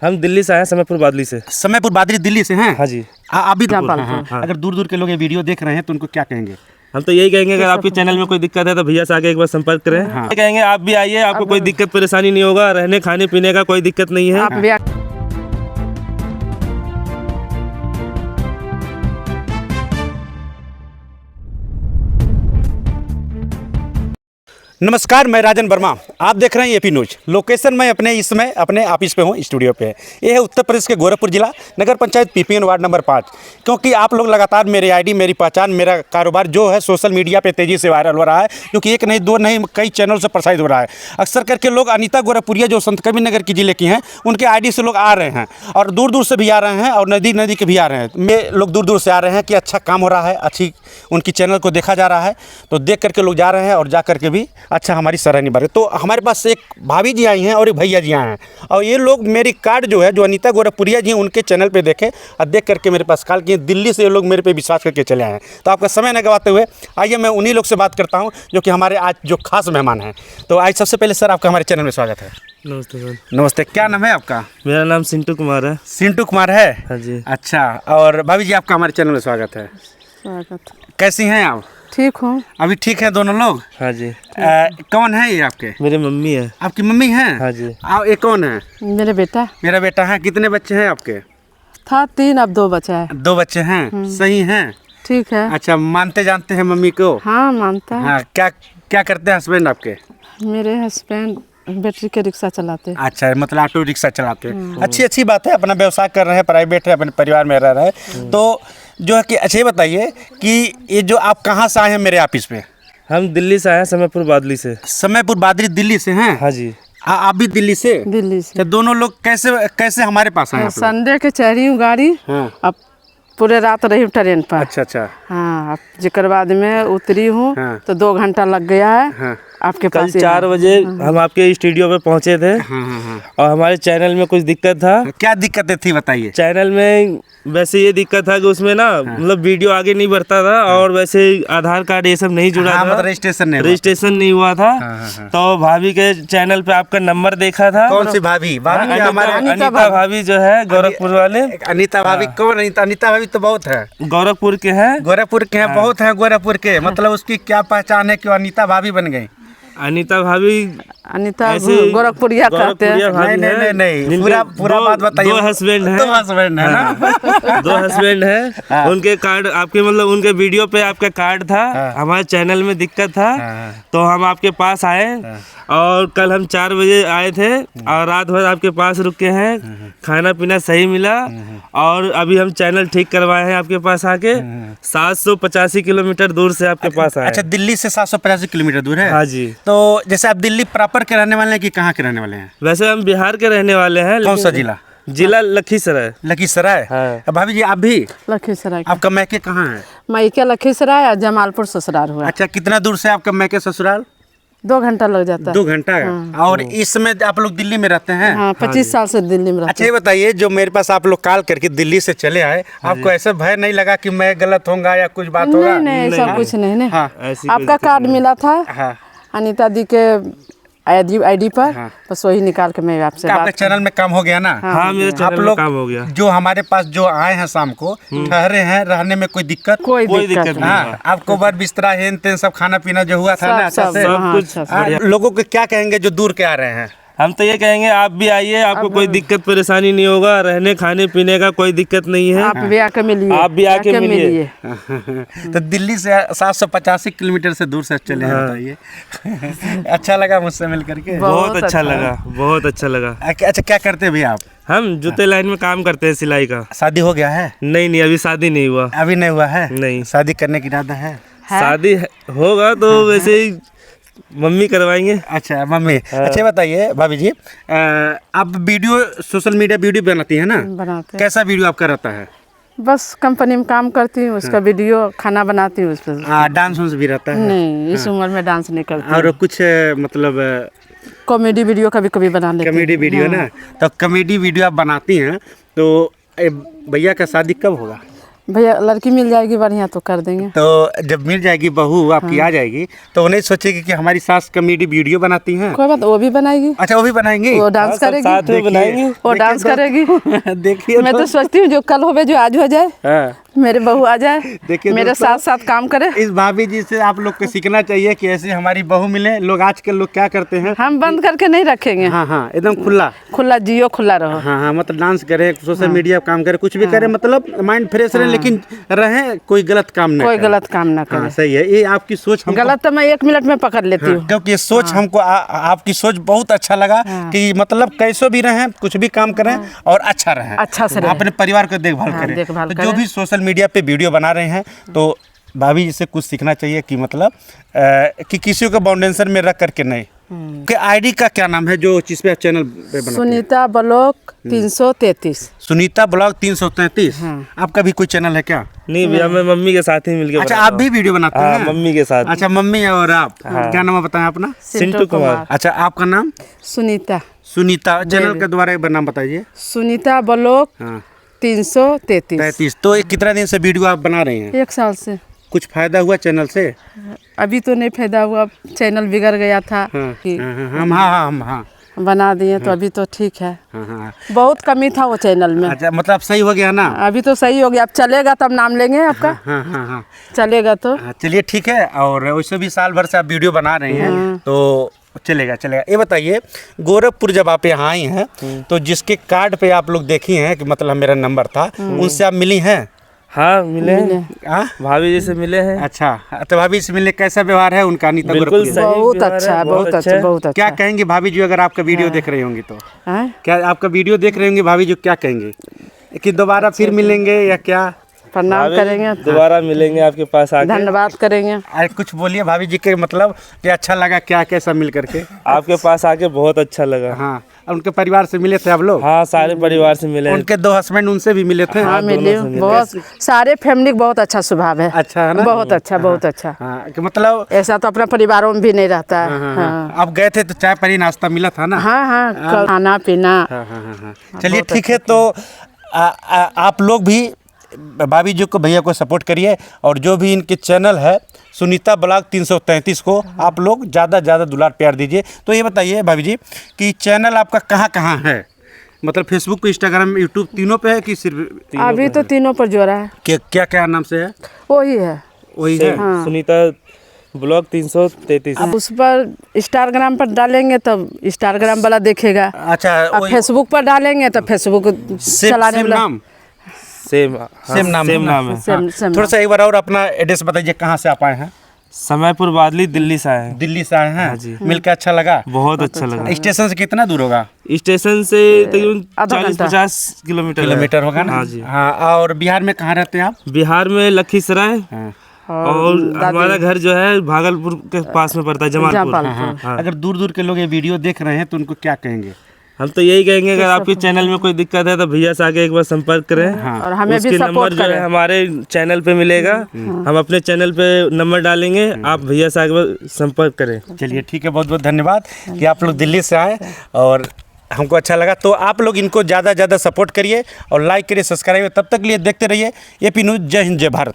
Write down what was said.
हम दिल्ली से आए हैं, समयपुर बादली से। समयपुर बादली दिल्ली से हैं? हाँ जी। आप भी हाँ। अगर दूर दूर के लोग ये वीडियो देख रहे हैं तो उनको क्या कहेंगे? हम तो यही कहेंगे, अगर आपके चैनल में कोई दिक्कत है तो भैया से आके एक बार संपर्क करें। हाँ। कहेंगे आप भी आइए, आपको कोई दिक्कत परेशानी नहीं होगा, रहने खाने पीने का कोई दिक्कत नहीं है। नमस्कार, मैं राजन वर्मा, आप देख रहे हैं एपी न्यूज। लोकेशन मैं इस समय अपने ऑफिस पे हूँ, स्टूडियो पे। ये है उत्तर प्रदेश के गोरखपुर जिला, नगर पंचायत पीपीएन वार्ड नंबर 5। क्योंकि आप लोग लगातार मेरी आईडी, मेरी पहचान, मेरा कारोबार जो है सोशल मीडिया पे तेज़ी से वायरल हो रहा है, क्योंकि एक नहीं, दो नहीं, कई चैनल से प्रसारित हो रहा है। अक्सर करके लोग अनीता गोरखपुरिया जो संतकबीरनगर की जिले की हैं, उनके आईडी से लोग आ रहे हैं और दूर दूर से भी आ रहे हैं और नदी के भी आ रहे हैं। में लोग दूर दूर से आ रहे हैं कि अच्छा काम हो रहा है, अच्छी उनकी चैनल को देखा जा रहा है, तो देख करके लोग जा रहे हैं और जा करके भी अच्छा हमारी सराहनीय बात है। तो हमारे पास एक भाभी जी आई हैं और एक भैया जी आए हैं, और ये लोग मेरी कार्ड जो है, जो अनीता गोरखपुरिया जी उनके चैनल पे देखे और देख करके मेरे पास कॉल किए। दिल्ली से ये लोग मेरे पे विश्वास करके चले आए हैं। तो आपका समय न गवाते हुए आइए मैं उन्हीं लोग से बात करता हूँ जो कि हमारे आज जो खास मेहमान हैं। तो आज सबसे पहले सर आपका हमारे चैनल में स्वागत है। नमस्ते सर। नमस्ते, क्या नाम है आपका? मेरा नाम सिंटू कुमार है। सिंटू कुमार है? हाँ जी। अच्छा, और भाभी जी आपका हमारे चैनल में स्वागत है। स्वागत। कैसी हैं आप? ठीक हूँ। अभी ठीक है दोनों लोग? हाँ जी। कौन है ये आपके? मेरी मम्मी है। आपकी मम्मी है? हाँ जी। ये कौन है? मेरे बेटा। मेरा बेटा है। कितने बच्चे हैं आपके? था 3, अब 2 बचा है। 2 बच्चे हैं। सही हैं? ठीक है। अच्छा, मानते जानते हैं मम्मी को? हाँ, मानता है। हाँ, क्या करते हैं हस्बैंड आपके? मेरे हस्बैंड बैटरी के रिक्शा चलाते हैं। अच्छा, मतलब ऑटो रिक्शा चलाते हैं। अच्छी बात है, अपना व्यवसाय कर रहे हैं, प्राइवेट है, अपने परिवार में रह रहे हैं। तो जो है कि अच्छा बताइए कि ये जो आप कहाँ से आए हैं मेरे ऑफिस पे? हम दिल्ली से आए हैं, समयपुर बादली से। समयपुर बादली दिल्ली से हैं? हाँ जी। आप भी दिल्ली से? दिल्ली से। तो दोनों लोग कैसे हमारे पास आए? संडे के चढ़ी हूँ गाड़ी। हाँ। अब पूरे रात रही हूँ ट्रेन पर। अच्छा। हाँ, अब जिक्र बाद में उतरी हूँ। हाँ। तो 2 घंटा लग गया है। हाँ। आपके कल पास 4 बजे हम आपके स्टूडियो पे पहुंचे थे। हाँ। और हमारे चैनल में कुछ दिक्कत था। क्या दिक्कतें थी बताइए? चैनल में वैसे ये दिक्कत था कि उसमें ना मतलब वीडियो आगे नहीं बढ़ता था, और वैसे आधार कार्ड ये सब नहीं जुड़ा था, मतलब रजिस्ट्रेशन नहीं हुआ था। तो भाभी के चैनल पे आपका नंबर देखा था। कौन सी भाभी? अनीता भाभी जो है गोरखपुर वाले। अनीता भाभी कौन? अनीता भाभी तो बहुत है, गोरखपुर के हैं। बहुत है गोरखपुर के। मतलब उसकी क्या पहचान है कि अनीता भाभी बन गई? अनीता भाभी अनीता गोरखपुरिया कहते हैं। नहीं, पूरा बात बताइए। 2 हस्बैंड हैं। 2 हस्बैंड है ना? 2 हस्बैंड है। उनके कार्ड आपके मतलब उनके वीडियो पे आपका कार्ड था। हमारे चैनल में दिक्कत था, तो हम आपके पास आए, और कल हम 4 बजे आए थे और रात भर आपके पास रुके हैं। खाना पीना सही मिला, और अभी हम चैनल ठीक करवाए हैं आपके पास आके। 785 किलोमीटर दूर से आपके पास आए। अच्छा, दिल्ली से 785 किलोमीटर दूर है? हाँ जी। तो जैसे आप दिल्ली प्रॉपर के रहने वाले हैं कि कहाँ के रहने वाले हैं? वैसे हम बिहार के रहने वाले हैं। कौन सा जिला? जिला लखीसराय। लखीसराय? हाँ। भाभी जी आप भी? लखीसराय। आपका मैके कहाँ है? मैके लखीसराय और जमालपुर ससुराल हुआ। अच्छा, कितना दूर से आपका मैके ससुराल? 2 घंटा लग जाता है। 2 घंटा है। और इस समय आप लोग दिल्ली में रहते हैं? हाँ, 25 साल से दिल्ली में रहते हैं। अच्छा, ये बताइए, जो मेरे पास आप लोग कॉल करके दिल्ली से चले आए, आपको ऐसा भय नहीं लगा कि मैं गलत होऊंगा या कुछ बात होगा? नहीं, सब कुछ नहीं। हाँ। आपका कार्ड मिला था। हाँ। अनीता दी के आईडी पर। बस वही निकाल के मैं आपसे आपके चैनल में काम हो गया ना? हाँ, मेरे चैनल में काम हो गया। जो हमारे पास जो आए हैं शाम को, ठहरे हैं, रहने में कोई दिक्कत? कोई दिक्कत नहीं। हाँ, आपको बर बिस्तरा हेन तेन सब खाना पीना जो हुआ था ना, सब कुछ। लोगों को क्या कहेंगे जो दूर के आ रहे हैं? हम तो ये कहेंगे आप भी आइए, आपको कोई दिक्कत परेशानी नहीं होगा, रहने खाने पीने का कोई दिक्कत नहीं है। आप भी आके मिलिए। आप भी आके मिलिए। तो दिल्ली से 785 किलोमीटर से दूर से चले हैं, बताइए। अच्छा लगा मुझसे मिल करके? बहुत अच्छा लगा, बहुत अच्छा लगा। अच्छा, क्या करते हैं भैया आप? हम जूते लाइन में काम करते हैं, सिलाई का। शादी हो गया है? नहीं, अभी शादी नहीं हुआ। अभी नहीं हुआ है? नहीं। शादी करने की इरादा है? शादी होगा तो वैसे ही मम्मी करवाएंगे। अच्छा, मम्मी। अच्छा बताइए भाभी जी, आप वीडियो सोशल मीडिया वीडियो बनाती है ना? बनाते हैं। कैसा वीडियो आपका रहता है? बस कंपनी में काम करती हूँ, उसका वीडियो खाना बनाती हूँ उस पर। डांस भी रहता है? नहीं, इस उम्र में डांस नहीं करती। और कुछ मतलब कॉमेडी वीडियो कभी कभी बना लेते हैं। कॉमेडी वीडियो ना? तो कॉमेडी वीडियो आप बनाती हैं, तो भैया का शादी कब होगा? भैया लड़की मिल जाएगी बढ़िया तो कर देंगे। तो जब मिल जाएगी बहू आपकी आ जाएगी तो उन्हें सोचेगी कि हमारी सास कॉमेडी वीडियो बनाती हैं। कोई बात, वो भी बनाएगी। अच्छा वो भी बनाएंगी, वो डांस करेगी, साथ में बनाएंगे। वो डांस करेगी। देखिए मैं तो सोचती हूँ जो कल हो जो आज हो जाए, हाँ। मेरे बहू आ जाए, देखिए मेरे दोस्तों, साथ साथ काम करे। इस भाभी जी से आप लोग को सीखना चाहिए कि ऐसे हमारी बहू मिले। लोग आजकल लोग क्या करते हैं, हम बंद करके नहीं रखेंगे। हाँ हाँ एकदम खुला, खुला जियो, खुला रहो। हाँ हाँ मतलब डांस करे, सोशल मीडिया काम करे, कुछ भी करे, मतलब माइंड फ्रेश रहे, लेकिन रहे कोई गलत काम न कोई करे। गलत काम ना हाँ करे। सही है, ये आपकी सोच हमको, गलत तो मैं 1 मिनट में पकड़ लेती हूँ। क्योंकि ये सोच हमको आपकी सोच बहुत अच्छा लगा कि मतलब कैसे भी रहें, कुछ भी काम करें और अच्छा रहें, अच्छा से रहें। अपने परिवार को देखभाल करें। देखभाल तो जो करें। भी सोशल मीडिया पे वीडियो बना रहे हैं तो भाभी जी से कुछ सीखना चाहिए कि मतलब कि किसी को बाउंडेशन में रख करके नहीं। कि आईडी का क्या नाम है जो जिस पे चैनल पे बनाते हैं? सुनीता ब्लॉक 333। सुनीता ब्लॉग 333। आपका भी कोई चैनल है क्या? नहीं भैया, मैं मम्मी के साथ ही मिलके अच्छा बनाता आप भी वीडियो बनाते हाँ, हैं? मम्मी के साथ। अच्छा मम्मी और आप, क्या नाम बताएं अपना? सिंटू कुमार। अच्छा आपका नाम? सुनीता। सुनीता। चैनल का दोबारा एक बार नाम बताइए। सुनीता ब्लॉक हाँ 333। 33। तो ये कितना दिन से वीडियो आप बना रहे हैं? 1 साल से। कुछ फायदा हुआ चैनल से? अभी तो नहीं फायदा हुआ, चैनल बिगड़ गया था हाँ कि हाँ बना दिए तो अभी तो ठीक है। हाँ। बहुत कमी था वो चैनल में। अच्छा मतलब सही हो गया ना? अभी तो सही हो गया, अब चलेगा तब नाम लेंगे आपका। हाँ चलेगा तो। चलिए ठीक है। और वैसे भी साल भर से आप वीडियो बना रहे हैं तो चलेगा। ये बताइए, गोरखपुर जब आप यहाँ आई हैं तो जिसके कार्ड पे आप लोग देखी हैं कि मतलब मेरा नंबर था, उनसे आप मिली हैं? हाँ मिले हैं। हाँ भाभी जी से मिले हैं। अच्छा तो भाभी से मिलने कैसा व्यवहार है उनका? अनीता बिल्कुल गोरखपुरी। सही बहुत व्यवहार अच्छा है, है, बहुत अच्छा, बहुत अच्छा। क्या कहेंगे भाभी जी अगर आपका वीडियो देख रही होंगी तो? हैं? क्या आपका वीडियो देख रहे होंगे भाभी जी, क्या कहेंगे कि दोबारा फिर मिलेंगे या क्या? प्रणाम करेंगे, दोबारा मिलेंगे आपके पास आके। धन्यवाद करेंगे। अरे कुछ बोलिए भाभी जी के, मतलब कि अच्छा लगा क्या कैसा मिल करके? आपके पास आके बहुत अच्छा लगा। हाँ उनके परिवार से मिले थे आप लोग? हाँ सारे परिवार से मिले। उनके 2 हस्बैंड उनसे भी मिले थे? हाँ मिले, बहुत सारे फैमिली का बहुत अच्छा स्वभाव है। अच्छा है ना? बहुत अच्छा, बहुत अच्छा। हाँ कि मतलब ऐसा तो अपने परिवारों में भी नहीं रहता है। हाँ आप गए थे तो चाय पानी नाश्ता मिला था ना? हाँ, खाना पीना। हाँ। चलिए ठीक है। तो आप लोग भी भाभी जी को, भैया को सपोर्ट करिए और जो भी इनके चैनल है सुनीता ब्लॉग 333 को आप लोग ज़्यादा दुलार प्यार दीजिए। तो ये बताइए भाभी जी कि चैनल आपका कहाँ है? मतलब फेसबुक पे, इंस्टाग्राम, यूट्यूब तीनों पे है कि सिर्फ? अभी तो तीनों पर जोड़ा है। क्या नाम से है? वही है। वही है। सुनीता ब्लॉग 333। अब उस पर इंस्टाग्राम पर डालेंगे तब इंस्टाग्राम वाला देखेगा। अच्छा अब फेसबुक पर डालेंगे तो फेसबुक चलाने वाला। नाम सेम नाम है। सेम थोड़ा सा एक बार और अपना एड्रेस बताइए, कहाँ से आप आए हैं? समयपुर बादली, दिल्ली से आए हैं। दिल्ली से आए हैं? जी। मिलकर अच्छा लगा? बहुत अच्छा लगा। स्टेशन से कितना दूर होगा? स्टेशन से तकरीबन आधा घंटा। 40-50 किलोमीटर होगा ना? हाँ जी। हाँ। और बिहार में कहाँ रहते हैं आप? बिहार में लखीसराय और हमारा घर जो है भागलपुर के पास में पड़ता है, जमालपुर। हाँ। अगर दूर के लोग ये वीडियो देख रहे हैं तो उनको क्या कहेंगे? हम तो यही कहेंगे अगर आपके चैनल में कोई दिक्कत है तो भैया से आके एक बार संपर्क करें। और हमें भी उसके सपोर्ट नंबर जो है करें। हमारे चैनल पे मिलेगा। हम अपने चैनल पे नंबर डालेंगे, आप भैया से आके संपर्क करें। चलिए ठीक है, बहुत धन्यवाद कि आप लोग दिल्ली से आए और हमको अच्छा लगा। तो आप लोग इनको ज़्यादा सपोर्ट करिए और लाइक करिए, सब्सक्राइब। तब तक लिए देखते रहिए AP न्यूज़। जय हिंद, जय भारत।